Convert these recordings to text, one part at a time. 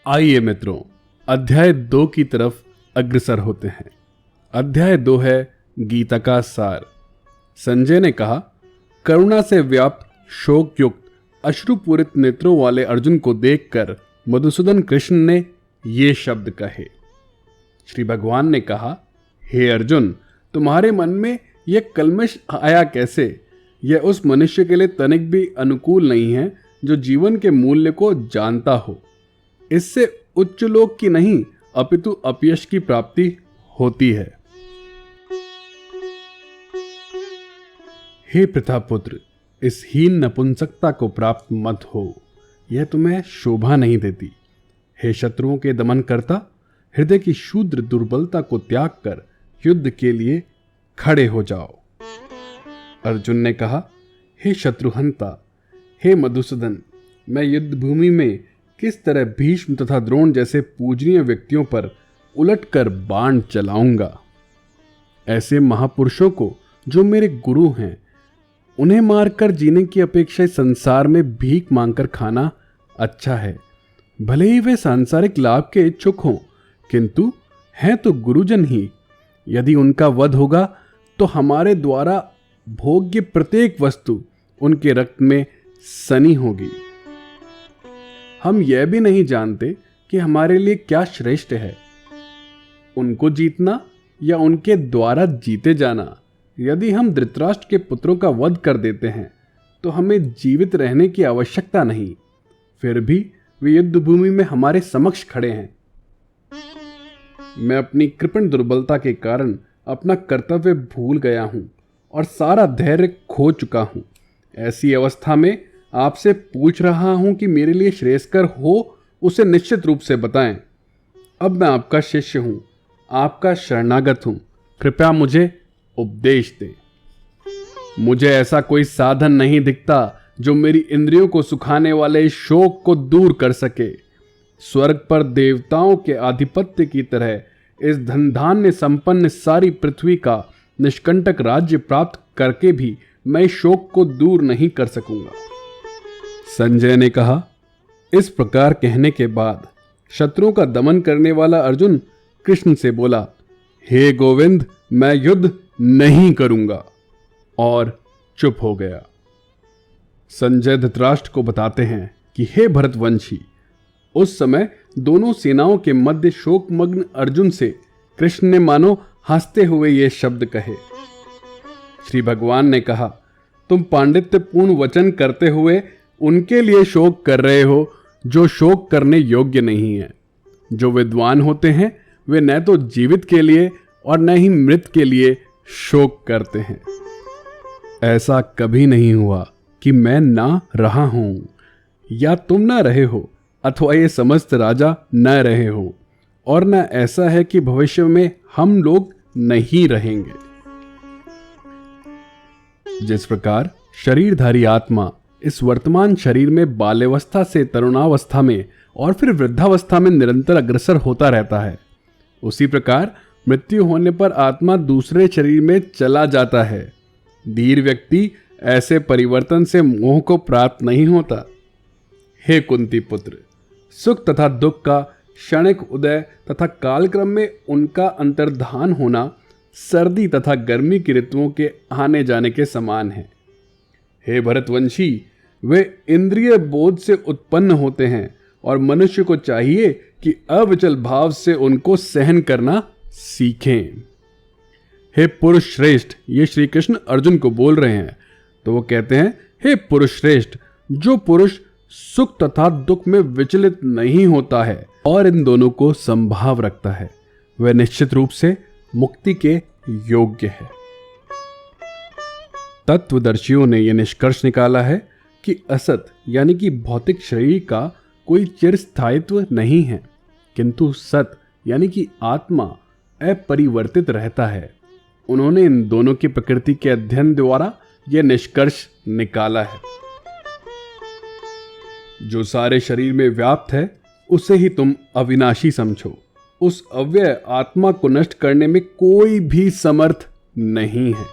आइए मित्रों, अध्याय 2 की तरफ अग्रसर होते हैं। अध्याय 2 है गीता का सार। संजय ने कहा, करुणा से व्याप्त शोक युक्त अश्रुपूरित नेत्रों वाले अर्जुन को देखकर मधुसूदन कृष्ण ने ये शब्द कहे। श्री भगवान ने कहा, हे अर्जुन, तुम्हारे मन में यह कल्मश आया कैसे? यह उस मनुष्य के लिए तनिक भी अनुकूल नहीं है जो जीवन के मूल्य को जानता हो। इससे उच्च लोक की नहीं अपितु अपयश की प्राप्ति होती है। हे प्रतापुत्र, इस हीन नपुंसकता को प्राप्त मत हो, यह तुम्हें शोभा नहीं देती। हे शत्रुओं के दमन करता, हृदय की शूद्र दुर्बलता को त्याग कर युद्ध के लिए खड़े हो जाओ। अर्जुन ने कहा, हे शत्रुहंता, हे मधुसूदन, मैं युद्ध भूमि में किस तरह भीष्म तथा द्रोण जैसे पूजनीय व्यक्तियों पर उलटकर बाण चलाऊंगा। ऐसे महापुरुषों को जो मेरे गुरु हैं, उन्हें मारकर जीने की अपेक्षा संसार में भीख मांगकर खाना अच्छा है। भले ही वे सांसारिक लाभ के इच्छुक हों, किंतु हैं तो गुरुजन ही। यदि उनका वध होगा तो हमारे द्वारा भोग्य प्रत्येक वस्तु उनके रक्त में सनी होगी। हम यह भी नहीं जानते कि हमारे लिए क्या श्रेष्ठ है, उनको जीतना या उनके द्वारा जीते जाना। यदि हम धृतराष्ट्र के पुत्रों का वध कर देते हैं तो हमें जीवित रहने की आवश्यकता नहीं, फिर भी वे युद्ध भूमि में हमारे समक्ष खड़े हैं। मैं अपनी कृपण दुर्बलता के कारण अपना कर्तव्य भूल गया हूं और सारा धैर्य खो चुका हूं। ऐसी अवस्था में आपसे पूछ रहा हूं कि मेरे लिए श्रेयस्कर हो उसे निश्चित रूप से बताएं। अब मैं आपका शिष्य हूं, आपका शरणागत हूं, कृपया मुझे उपदेश दें। मुझे ऐसा कोई साधन नहीं दिखता जो मेरी इंद्रियों को सुखाने वाले शोक को दूर कर सके। स्वर्ग पर देवताओं के आधिपत्य की तरह इस धन धान्य संपन्न सारी पृथ्वी का निष्कंटक राज्य प्राप्त करके भी मैं शोक को दूर नहीं कर सकूंगा। संजय ने कहा, इस प्रकार कहने के बाद शत्रुओं का दमन करने वाला अर्जुन कृष्ण से बोला, हे गोविंद, मैं युद्ध नहीं करूंगा, और चुप हो गया। संजय धृतराष्ट्र को बताते हैं कि हे भरतवंशी, उस समय दोनों सेनाओं के मध्य शोकमग्न अर्जुन से कृष्ण ने मानो हंसते हुए ये शब्द कहे। श्री भगवान ने कहा, तुम पांडित्यपूर्ण वचन करते हुए उनके लिए शोक कर रहे हो जो शोक करने योग्य नहीं है। जो विद्वान होते हैं वे न तो जीवित के लिए और न ही मृत के लिए शोक करते हैं। ऐसा कभी नहीं हुआ कि मैं ना रहा हूं या तुम ना रहे हो, अथवा ये समस्त राजा न रहे हो, और न ऐसा है कि भविष्य में हम लोग नहीं रहेंगे। जिस प्रकार शरीरधारी आत्मा इस वर्तमान शरीर में बाल्यावस्था से तरुणावस्था में और फिर वृद्धावस्था में निरंतर अग्रसर होता रहता है, उसी प्रकार मृत्यु होने पर आत्मा दूसरे शरीर में चला जाता है। धीर व्यक्ति ऐसे परिवर्तन से मोह को प्राप्त नहीं होता। हे कुंती पुत्र, सुख तथा दुख का क्षणिक उदय तथा कालक्रम में उनका अंतर्धान होना सर्दी तथा गर्मी की ऋतुओं के आने जाने के समान है। हे भरतवंशी, वे इंद्रिय बोध से उत्पन्न होते हैं और मनुष्य को चाहिए कि अविचल भाव से उनको सहन करना सीखें। हे पुरुष श्रेष्ठ, ये श्री कृष्ण अर्जुन को बोल रहे हैं। तो वो कहते हैं, हे पुरुष श्रेष्ठ, जो पुरुष सुख तथा दुख में विचलित नहीं होता है और इन दोनों को संभाव रखता है, वह निश्चित रूप से मुक्ति के योग्य है। तत्वदर्शियों ने यह निष्कर्ष निकाला है कि असत यानी कि भौतिक शरीर का कोई चिरस्थायित्व नहीं है, किंतु सत यानी कि आत्मा अपरिवर्तित रहता है। उन्होंने इन दोनों की प्रकृति के अध्ययन द्वारा यह निष्कर्ष निकाला है। जो सारे शरीर में व्याप्त है उसे ही तुम अविनाशी समझो। उस अव्यय आत्मा को नष्ट करने में कोई भी समर्थ नहीं है।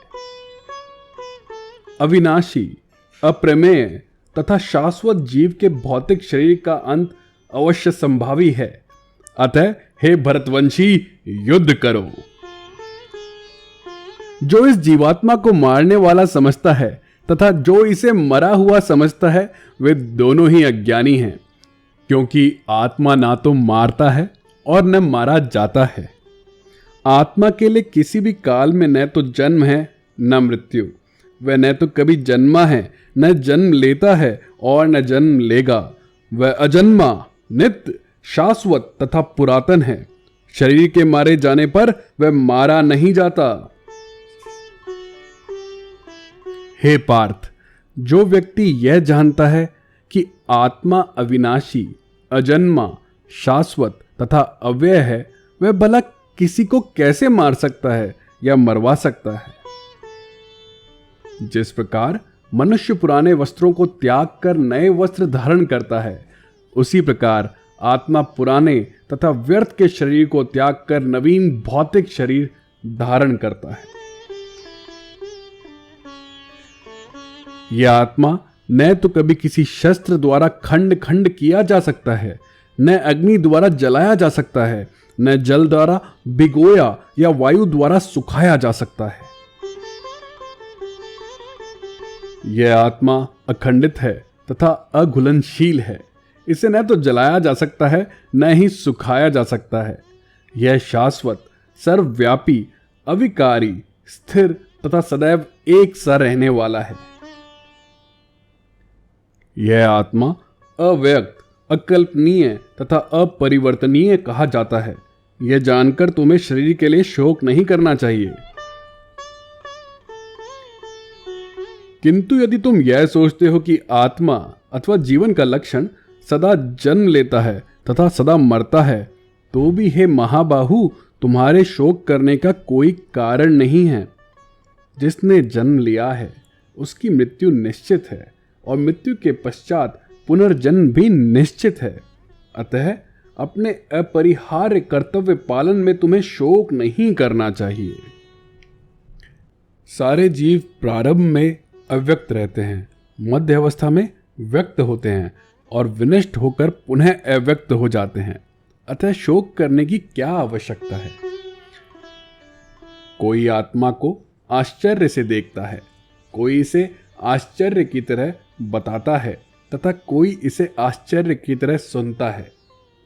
अविनाशी, अप्रमेय तथा शाश्वत जीव के भौतिक शरीर का अंत अवश्य संभावी है। अतः हे भरतवंशी, युद्ध करो। जो इस जीवात्मा को मारने वाला समझता है तथा जो इसे मरा हुआ समझता है, वे दोनों ही अज्ञानी हैं, क्योंकि आत्मा ना तो मारता है और न मारा जाता है। आत्मा के लिए किसी भी काल में न तो जन्म है न मृत्यु। वह न तो कभी जन्मा है, न जन्म लेता है और न जन्म लेगा। वह अजन्मा, नित्य, शाश्वत तथा पुरातन है। शरीर के मारे जाने पर वह मारा नहीं जाता। हे पार्थ, जो व्यक्ति यह जानता है कि आत्मा अविनाशी, अजन्मा, शाश्वत तथा अव्यय है, वह भला किसी को कैसे मार सकता है या मरवा सकता है। जिस प्रकार मनुष्य पुराने वस्त्रों को त्याग कर नए वस्त्र धारण करता है, उसी प्रकार आत्मा पुराने तथा व्यर्थ के शरीर को त्याग कर नवीन भौतिक शरीर धारण करता है। यह आत्मा न तो कभी किसी शस्त्र द्वारा खंड खंड किया जा सकता है, न अग्नि द्वारा जलाया जा सकता है, न जल द्वारा भिगोया या वायु द्वारा सुखाया जा सकता है। यह आत्मा अखंडित है तथा अघुलनशील है। इसे न तो जलाया जा सकता है, न ही सुखाया जा सकता है। यह शाश्वत, सर्वव्यापी, अविकारी, स्थिर तथा सदैव एक सा रहने वाला है। यह आत्मा अव्यक्त, अकल्पनीय तथा अपरिवर्तनीय कहा जाता है। यह जानकर तुम्हें शरीर के लिए शोक नहीं करना चाहिए। किंतु यदि तुम यह सोचते हो कि आत्मा अथवा जीवन का लक्षण सदा जन्म लेता है तथा सदा मरता है, तो भी हे महाबाहु, तुम्हारे शोक करने का कोई कारण नहीं है। जिसने जन्म लिया है उसकी मृत्यु निश्चित है और मृत्यु के पश्चात पुनर्जन्म भी निश्चित है। अतः अपने अपरिहार्य कर्तव्य पालन में तुम्हें शोक नहीं करना चाहिए। सारे जीव प्रारंभ में अव्यक्त रहते हैं, मध्य अवस्था में व्यक्त होते हैं और विनष्ट होकर पुनः अव्यक्त हो जाते हैं। अतः शोक करने की क्या आवश्यकता है। कोई आत्मा को आश्चर्य से देखता है, कोई इसे आश्चर्य की तरह बताता है तथा कोई इसे आश्चर्य की तरह सुनता है,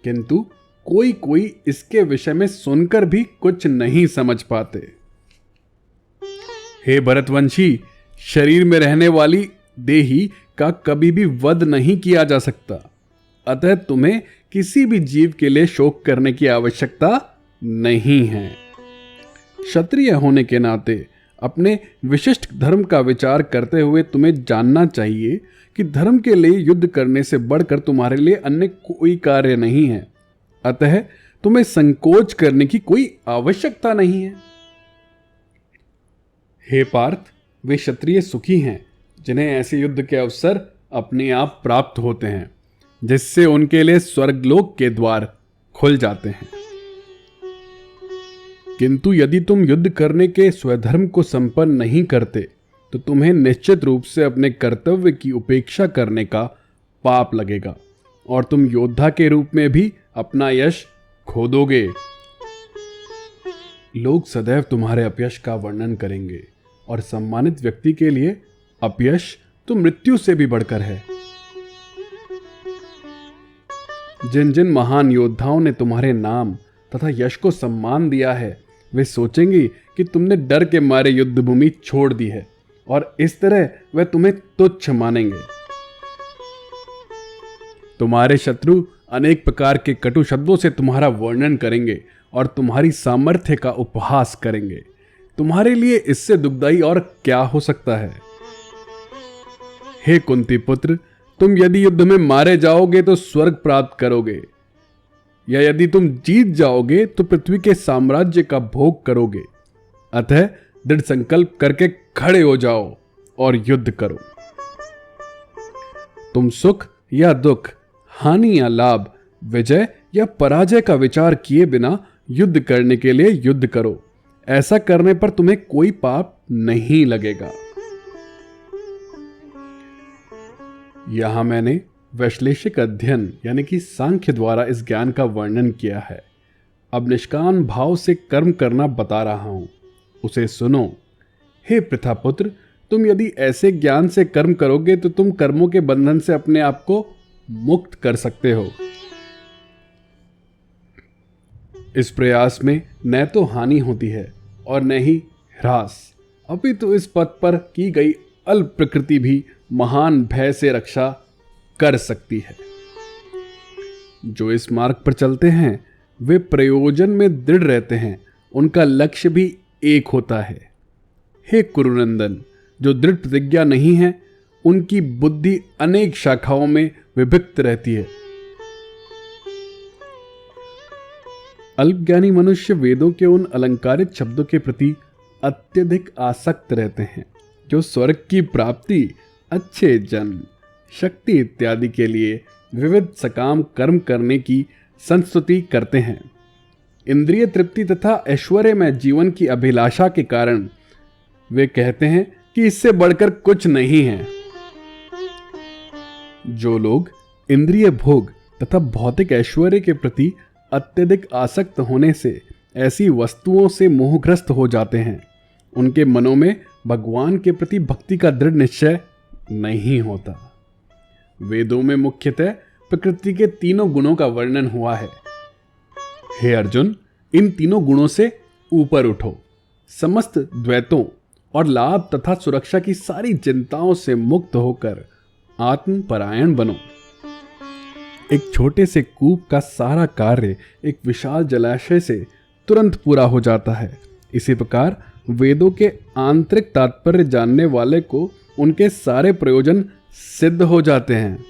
किंतु कोई कोई इसके विषय में सुनकर भी कुछ नहीं समझ पाते। हे भरतवंशी, शरीर में रहने वाली देही का कभी भी वध नहीं किया जा सकता। अतः तुम्हें किसी भी जीव के लिए शोक करने की आवश्यकता नहीं है। क्षत्रिय होने के नाते अपने विशिष्ट धर्म का विचार करते हुए तुम्हें जानना चाहिए कि धर्म के लिए युद्ध करने से बढ़कर तुम्हारे लिए अन्य कोई कार्य नहीं है। अतः तुम्हें संकोच करने की कोई आवश्यकता नहीं है। हे पार्थ, वे क्षत्रिय सुखी हैं जिन्हें ऐसे युद्ध के अवसर अपने आप प्राप्त होते हैं, जिससे उनके लिए स्वर्गलोक के द्वार खुल जाते हैं। किंतु यदि तुम युद्ध करने के स्वधर्म को संपन्न नहीं करते, तो तुम्हें निश्चित रूप से अपने कर्तव्य की उपेक्षा करने का पाप लगेगा और तुम योद्धा के रूप में भी अपना यश खो दोगे। लोग सदैव तुम्हारे अपयश का वर्णन करेंगे और सम्मानित व्यक्ति के लिए अपयश तो मृत्यु से भी बढ़कर है। जिन जिन महान योद्धाओं ने तुम्हारे नाम तथा यश को सम्मान दिया है, वे सोचेंगे कि तुमने डर के मारे युद्ध भूमि छोड़ दी है और इस तरह वे तुम्हें तुच्छ मानेंगे। तुम्हारे शत्रु अनेक प्रकार के कटु शब्दों से तुम्हारा वर्णन करेंगे और तुम्हारी सामर्थ्य का उपहास करेंगे। तुम्हारे लिए इससे दुखदाई और क्या हो सकता है। हे कुंती पुत्र, तुम यदि युद्ध में मारे जाओगे तो स्वर्ग प्राप्त करोगे, या यदि तुम जीत जाओगे तो पृथ्वी के साम्राज्य का भोग करोगे। अतः दृढ़ संकल्प करके खड़े हो जाओ और युद्ध करो। तुम सुख या दुख, हानि या लाभ, विजय या पराजय का विचार किए बिना युद्ध करने के लिए युद्ध करो। ऐसा करने पर तुम्हें कोई पाप नहीं लगेगा। यहां मैंने वैश्लेषिक अध्ययन यानी कि सांख्य द्वारा इस ज्ञान का वर्णन किया है। अब निष्काम भाव से कर्म करना बता रहा हूं, उसे सुनो। हे पृथापुत्र, तुम यदि ऐसे ज्ञान से कर्म करोगे तो तुम कर्मों के बंधन से अपने आप को मुक्त कर सकते हो। इस प्रयास में न तो हानि होती है और न ही ह्रास, अपितु इस पथ पर की गई अल्प प्रकृति भी महान भय से रक्षा कर सकती है। जो इस मार्ग पर चलते हैं वे प्रयोजन में दृढ़ रहते हैं, उनका लक्ष्य भी एक होता है। हे कुरुनंदन, जो दृढ़ प्रतिज्ञा नहीं है उनकी बुद्धि अनेक शाखाओं में विभक्त रहती है। अल्पज्ञानी मनुष्य वेदों के उन अलंकारित शब्दों के प्रति अत्यधिक आसक्त रहते हैं जो स्वर्ग की प्राप्ति, अच्छे जन्म, शक्ति इत्यादि के लिए विविध सकाम कर्म करने की संस्तुति करते हैं। इंद्रिय तृप्ति तथा ऐश्वर्य में जीवन की अभिलाषा के कारण वे कहते हैं कि इससे बढ़कर कुछ नहीं है। जो लोग इंद्रिय भोग तथा भौतिक ऐश्वर्य के प्रति अत्यधिक आसक्त होने से ऐसी वस्तुओं से मोहग्रस्त हो जाते हैं, उनके मनों में भगवान के प्रति भक्ति का दृढ़ निश्चय नहीं होता। वेदों में मुख्यतः प्रकृति के तीनों गुणों का वर्णन हुआ है। हे अर्जुन, इन तीनों गुणों से ऊपर उठो, समस्त द्वैतों और लाभ तथा सुरक्षा की सारी चिंताओं से मुक्त होकर आत्मपरायण बनो। एक छोटे से कूप का सारा कार्य एक विशाल जलाशय से तुरंत पूरा हो जाता है। इसी प्रकार वेदों के आंतरिक तात्पर्य जानने वाले को उनके सारे प्रयोजन सिद्ध हो जाते हैं।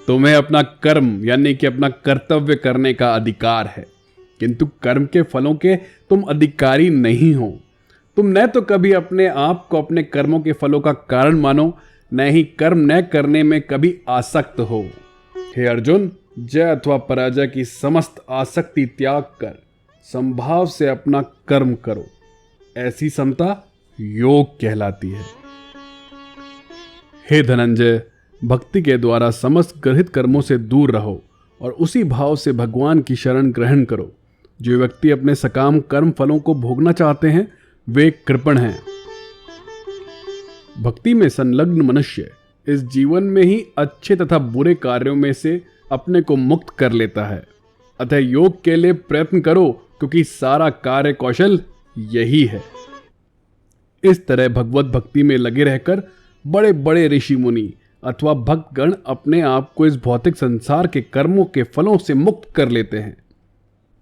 तुम्हें अपना कर्म यानी कि अपना कर्तव्य करने का अधिकार है, किंतु कर्म के फलों के तुम अधिकारी नहीं हो। तुम न तो कभी अपने आप को अपने कर्मों के फलों का कारण मानो, न ही कर्म न करने में कभी आसक्त हो। हे अर्जुन, जय अथवा पराजय की समस्त आसक्ति त्याग कर संभाव से अपना कर्म करो। ऐसी समता योग कहलाती है। हे धनंजय, भक्ति के द्वारा समस्त गृहित कर्मों से दूर रहो और उसी भाव से भगवान की शरण ग्रहण करो। जो व्यक्ति अपने सकाम कर्म फलों को भोगना चाहते हैं वे कृपण हैं। भक्ति में संलग्न मनुष्य इस जीवन में ही अच्छे तथा बुरे कार्यों में से अपने को मुक्त कर लेता है। अतः योग के लिए प्रयत्न करो, क्योंकि सारा कार्य कौशल यही है। इस तरह भगवत भक्ति में लगे रहकर बड़े बड़े ऋषि मुनि अथवा भक्तगण अपने आप को इस भौतिक संसार के कर्मों के फलों से मुक्त कर लेते हैं।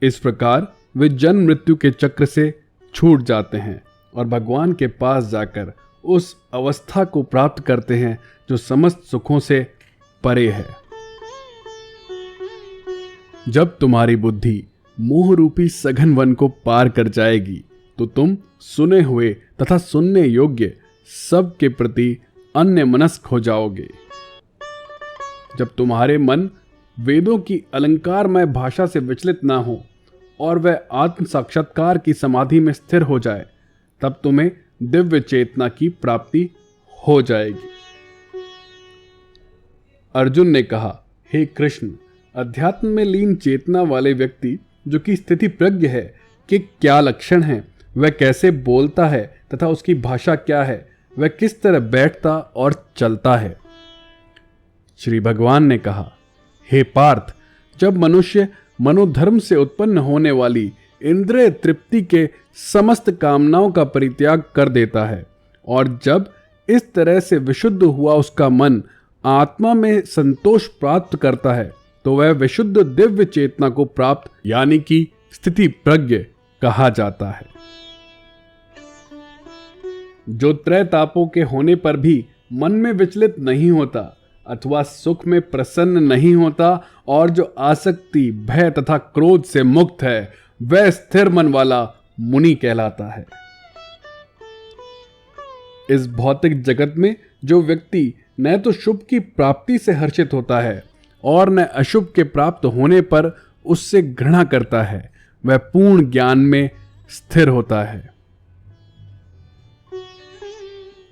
इस प्रकार वे जन्म मृत्यु के चक्र से छूट जाते हैं और भगवान के पास जाकर उस अवस्था को प्राप्त करते हैं जो समस्त सुखों से परे है। जब तुम्हारी बुद्धि मोह रूपी सघन वन को पार कर जाएगी तो तुम सुने हुए तथा सुनने योग्य सब के प्रति अन्य मनस्क हो जाओगे। जब तुम्हारे मन वेदों की अलंकारमय भाषा से विचलित ना हो और वह आत्म साक्षात्कार की समाधि में स्थिर हो जाए, तब तुम्हें दिव्य चेतना की प्राप्ति हो जाएगी। अर्जुन ने कहा, हे कृष्ण, अध्यात्म में लीन चेतना वाले व्यक्ति जो कि स्थिति प्रज्ञ है कि क्या लक्षण है, वह कैसे बोलता है तथा उसकी भाषा क्या है, वह किस तरह बैठता और चलता है। श्री भगवान ने कहा, हे पार्थ, जब मनुष्य मनोधर्म से उत्पन्न होने वाली इंद्रिय तृप्ति के समस्त कामनाओं का परित्याग कर देता है और जब इस तरह से विशुद्ध हुआ उसका मन आत्मा में संतोष प्राप्त करता है, तो वह विशुद्ध दिव्य चेतना को प्राप्त यानी कि स्थिति प्रज्ञ कहा जाता है। जो त्रय तापों के होने पर भी मन में विचलित नहीं होता अथवा सुख में प्रसन्न नहीं होता और जो आसक्ति, भय तथा क्रोध से मुक्त है, वह स्थिर मन वाला मुनि कहलाता है। इस भौतिक जगत में जो व्यक्ति न तो शुभ की प्राप्ति से हर्षित होता है और न अशुभ के प्राप्त होने पर उससे घृणा करता है, वह पूर्ण ज्ञान में स्थिर होता है।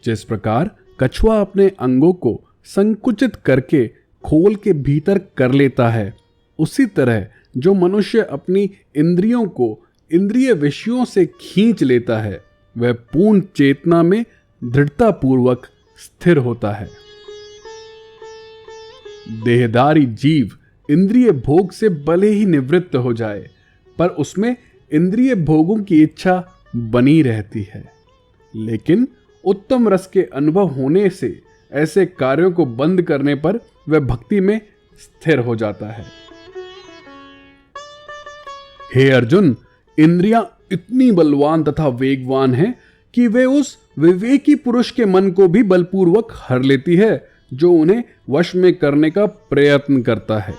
जिस प्रकार कछुआ अपने अंगों को संकुचित करके खोल के भीतर कर लेता है, उसी तरह जो मनुष्य अपनी इंद्रियों को इंद्रिय विषयों से खींच लेता है वह पूर्ण चेतना में दृढ़तापूर्वक स्थिर होता है। देहधारी जीव इंद्रिय भोग से भले ही निवृत्त हो जाए पर उसमें इंद्रिय भोगों की इच्छा बनी रहती है, लेकिन उत्तम रस के अनुभव होने से ऐसे कार्यों को बंद करने पर वह भक्ति में स्थिर हो जाता है। हे अर्जुन, इंद्रियां इतनी बलवान तथा वेगवान हैं कि वे उस विवेकी पुरुष के मन को भी बलपूर्वक हर लेती है जो उन्हें वश में करने का प्रयत्न करता है।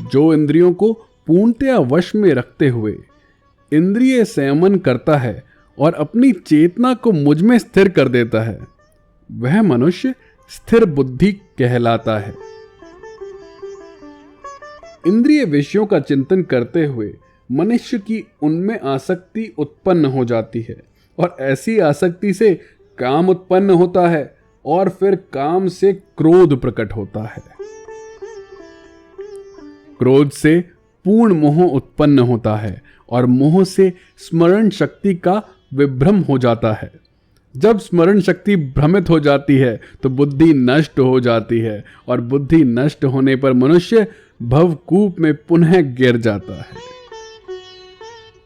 जो इंद्रियों को पूर्णतया वश में रखते हुए इंद्रिय संयमन करता है और अपनी चेतना को मुझ में स्थिर कर देता है वह मनुष्य स्थिर बुद्धि कहलाता है। इंद्रिय विषयों का चिंतन करते हुए मनुष्य की उनमें आसक्ति उत्पन्न हो जाती है और ऐसी आसक्ति से काम उत्पन्न होता है और फिर काम से क्रोध प्रकट होता है। क्रोध से पूर्ण मोह उत्पन्न होता है और मोह से स्मरण शक्ति का विभ्रम हो जाता है। जब स्मरण शक्ति भ्रमित हो जाती है तो बुद्धि नष्ट हो जाती है और बुद्धि नष्ट होने पर मनुष्य भवकूप में पुनः गिर जाता है।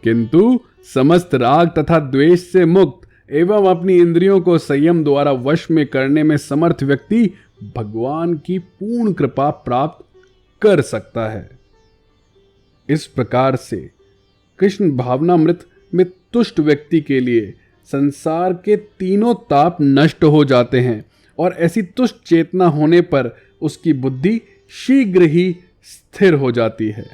किंतु समस्त राग तथा द्वेष से मुक्त एवं अपनी इंद्रियों को संयम द्वारा वश में करने में समर्थ व्यक्ति भगवान की पूर्ण कृपा प्राप्त कर सकता है। इस प्रकार से कृष्ण भावनामृत में तुष्ट व्यक्ति के लिए संसार के तीनों ताप नष्ट हो जाते हैं और ऐसी तुष्ट चेतना होने पर उसकी बुद्धि शीघ्र ही स्थिर हो जाती है।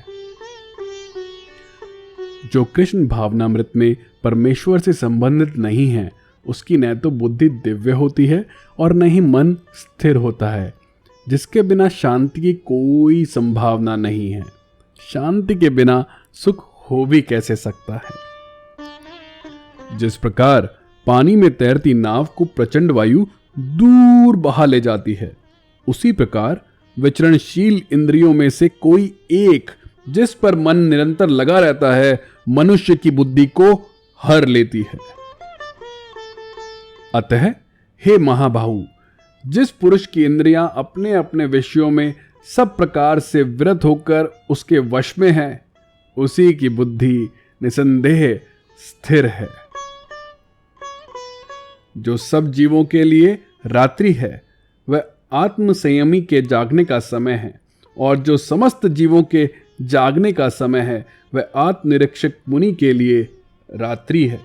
जो कृष्ण भावनामृत में परमेश्वर से संबंधित नहीं है उसकी न तो बुद्धि दिव्य होती है और न ही मन स्थिर होता है, जिसके बिना शांति की कोई संभावना नहीं है। शांति के बिना सुख हो भी कैसे सकता है। जिस प्रकार पानी में तैरती नाव को प्रचंड वायु दूर बहा ले जाती है, उसी प्रकार विचरणशील इंद्रियों में से कोई एक जिस पर मन निरंतर लगा रहता है मनुष्य की बुद्धि को हर लेती है। अतः हे महाबाहु, जिस पुरुष की इंद्रियां अपने अपने विषयों में सब प्रकार से विरत होकर उसके वश में है उसी की बुद्धि निसंदेह स्थिर है। जो सब जीवों के लिए रात्रि है वह आत्म संयमी के जागने का समय है और जो समस्त जीवों के जागने का समय है वह आत्मनिरीक्षक मुनि के लिए रात्रि है।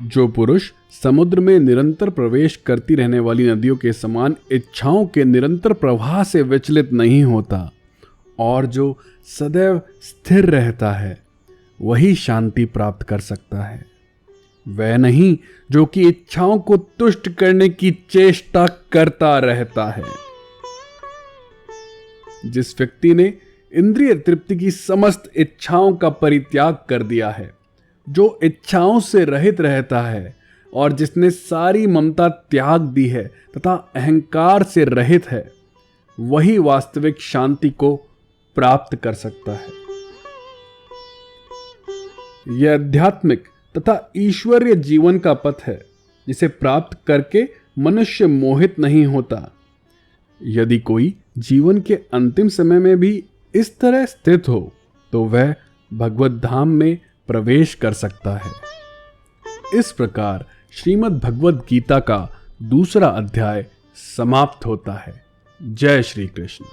जो पुरुष समुद्र में निरंतर प्रवेश करती रहने वाली नदियों के समान इच्छाओं के निरंतर प्रवाह से विचलित नहीं होता और जो सदैव स्थिर रहता है वही शांति प्राप्त कर सकता है। वह नहीं जो कि इच्छाओं को तुष्ट करने की चेष्टा करता रहता है। जिस व्यक्ति ने इंद्रिय तृप्ति की समस्त इच्छाओं का परित्याग कर दिया है, जो इच्छाओं से रहित रहता है और जिसने सारी ममता त्याग दी है तथा अहंकार से रहित है, वही वास्तविक शांति को प्राप्त कर सकता है। यह आध्यात्मिक तथा ईश्वरीय जीवन का पथ है जिसे प्राप्त करके मनुष्य मोहित नहीं होता। यदि कोई जीवन के अंतिम समय में भी इस तरह स्थित हो तो वह भगवत धाम में प्रवेश कर सकता है। इस प्रकार श्रीमद् भगवद गीता का दूसरा अध्याय समाप्त होता है। जय श्री कृष्ण।